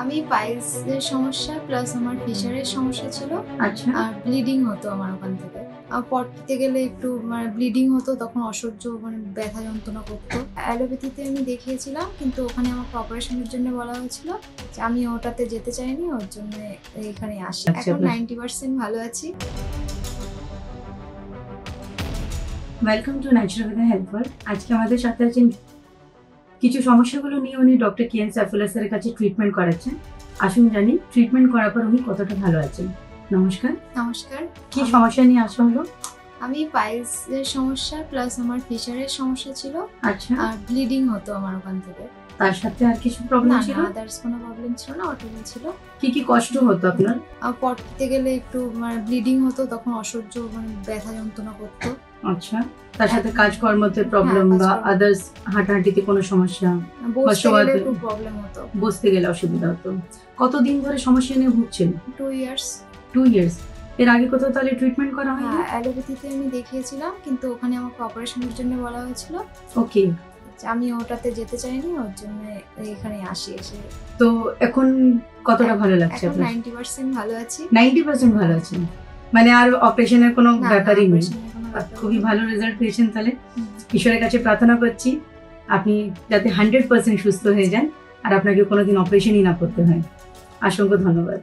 আমি পাইলসের সমস্যা প্লাস আমার ফিশারের সমস্যা ছিল। আচ্ছা। আর ব্লিডিং হতো আমার ওখান থেকে। পটিতে গেলে একটু ব্লিডিং হতো, তখন অসহ্য ব্যথা যন্ত্রণা করতো। অ্যালোপ্যাথিতে আমি দেখিয়েছিলাম, কিন্তু ওখানে আমাকে অপারেশনের জন্য বলা হয়েছিল। যে আমি ওটাতে যেতে চাইনি, ওর জন্য এখানে আসি। আচ্ছা, এখন বেশ। 90% ভালো আছি। Welcome to natural helper. আজকে আমাদের সাথে আছেন কিছু সমস্যাগুলো নিয়ে উনি ডক্টর কিয়ান সাইফুল্লাহের কাছে ট্রিটমেন্ট করাচ্ছেন। আসুন জানি ট্রিটমেন্ট করার পর উনি কতটা ভালো আছেন। নমস্কার। নমস্কার। কি সমস্যা নিয়ে আসা হলো? আমি পাইলসের সমস্যা প্লাস আমার ফিশারের সমস্যা ছিল। আচ্ছা। আর ব্লিডিং হতো আমার ওখান থেকে। তার সাথে আর কিছু প্রবলেম না ছিল? না, আদার্স কোনো প্রবলেম ছিল না, ওটাই ছিল। কি কষ্ট হতো আপনার? পটিতে গেলে একটু ব্লিডিং হতো, তখন অসহ্য ব্যথা যন্ত্রণা করতো। আচ্ছা। তার সাথে কাজকর্মতে প্রবলেম বা কাজকর্ম। আদার্স হাঁটাহাঁটিতে কোনো সমস্যা? বসতে গেলে শোয়াতে? একটু প্রবলেম হতো। বসতে গেলে অসুবিধা হতো। কতদিন ধরে সমস্যা নিয়ে ভুগছেন? 2 ইয়ার্স। 2 ইয়ার্স। এর আগে কোথাও তাহলে ট্রিটমেন্ট করা হয়নি? হ্যাঁ, অ্যালোপ্যাথিতে আমি দেখিয়েছিলাম, কিন্তু ওখানে আমাকে অপারেশনের জন্য বলা হয়েছিল। ওকে। আমি ওটাতে যেতে চাইনি, ওর জন্য এখানে আসি। এসে তো এখন কতটা ভালো লাগছে এখন আপনার? 90% ভালো আছি। 90% ভালো আছেন। মানে আর অপারেশনের কোনো না, ব্যাপারই নেই। অপারেশনের কোনো ব্যাপার খুবই নেই। ভালো রেজাল্ট পেয়েছেন তাহলে। হুম। ঈশ্বরের কাছে প্রার্থনা করছি আপনি যাতে 100% সুস্থ হয়ে যান আর আপনাকে কোনোদিন অপারেশনই না করতে হয়। অসংখ্য ধন্যবাদ।